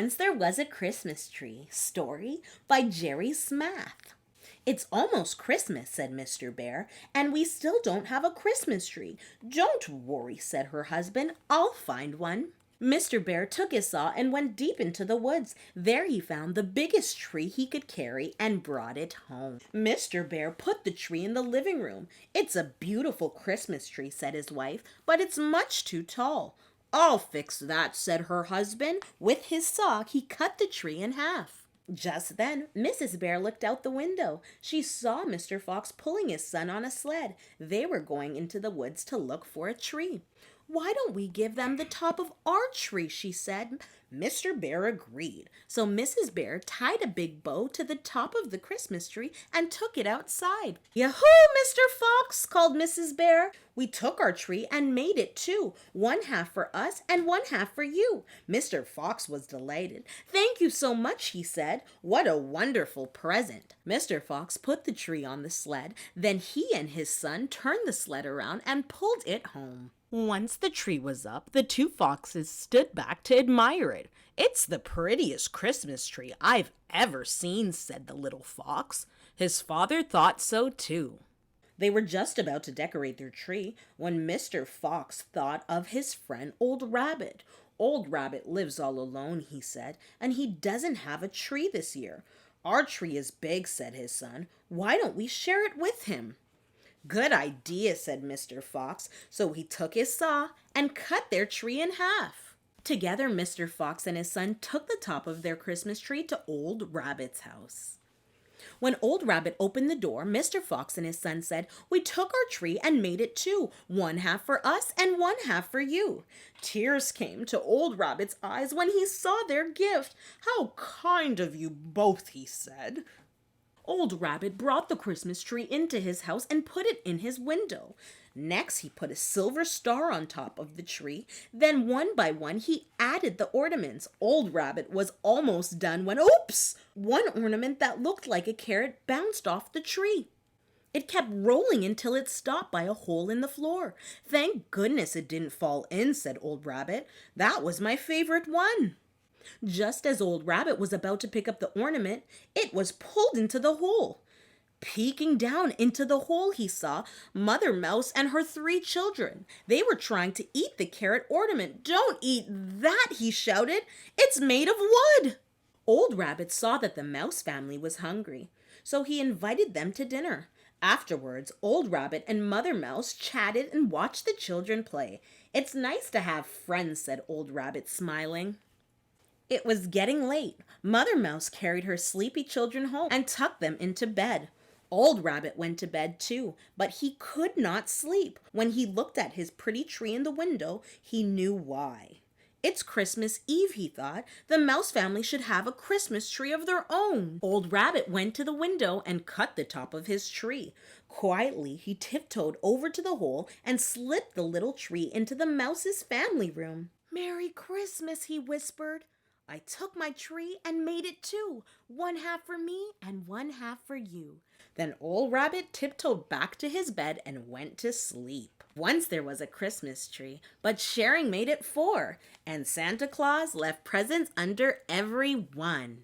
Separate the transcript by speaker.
Speaker 1: Once There Was a Christmas Tree, story by Jerry Smath. It's almost Christmas, said Mr. Bear, and we still don't have a Christmas tree. Don't worry, said her husband. I'll find one. Mr. Bear took his saw and went deep into the woods. There he found the biggest tree he could carry and brought it home. Mr. Bear put the tree in the living room. It's a beautiful Christmas tree, said his wife, but it's much too tall. I'll fix that, said her husband. With his saw, he cut the tree in half. Just then, Mrs. Bear looked out the window. She saw Mr. Fox pulling his son on a sled. They were going into the woods to look for a tree. Why don't we give them the top of our tree, she said. Mr. Bear agreed. So Mrs. Bear tied a big bow to the top of the Christmas tree and took it outside. Yahoo, Mr. Fox, called Mrs. Bear. We took our tree and made it too. One half for us and one half for you. Mr. Fox was delighted. Thank you so much, he said. What a wonderful present. Mr. Fox put the tree on the sled. Then he and his son turned the sled around and pulled it home. Once the tree was up, the two foxes stood back to admire it. It's the prettiest Christmas tree I've ever seen, said the little fox. His father thought so too. They were just about to decorate their tree when Mr. Fox thought of his friend Old Rabbit. Old Rabbit lives all alone, he said, and he doesn't have a tree this year. Our tree is big, said his son. Why don't we share it with him? Good idea, said Mr. Fox. So he took his saw and cut their tree in half. Together, Mr. Fox and his son took the top of their Christmas tree to Old Rabbit's house. When Old Rabbit opened the door, Mr. Fox and his son said, We took our tree and made it too. One half for us and one half for you. Tears came to Old Rabbit's eyes when he saw their gift. How kind of you both, he said. Old Rabbit brought the Christmas tree into his house and put it in his window. Next, he put a silver star on top of the tree. Then one by one, he added the ornaments. Old Rabbit was almost done when, oops! One ornament that looked like a carrot bounced off the tree. It kept rolling until it stopped by a hole in the floor. Thank goodness it didn't fall in, said Old Rabbit. That was my favorite one. Just as Old Rabbit was about to pick up the ornament, it was pulled into the hole. Peeking down into the hole, he saw Mother Mouse and her 3 children. They were trying to eat the carrot ornament. Don't eat that, he shouted. It's made of wood. Old Rabbit saw that the mouse family was hungry, so he invited them to dinner. Afterwards, Old Rabbit and Mother Mouse chatted and watched the children play. It's nice to have friends, said Old Rabbit, smiling. It was getting late. Mother Mouse carried her sleepy children home and tucked them into bed. Old Rabbit went to bed too, but he could not sleep. When he looked at his pretty tree in the window, he knew why. It's Christmas Eve, he thought. The mouse family should have a Christmas tree of their own. Old Rabbit went to the window and cut the top of his tree. Quietly, he tiptoed over to the hole and slipped the little tree into the mouse's family room. Merry Christmas, he whispered. I took my tree and made it too. One half for me and one half for you. Then Old Rabbit tiptoed back to his bed and went to sleep. Once there was a Christmas tree, but sharing made it 4, and Santa Claus left presents under every one.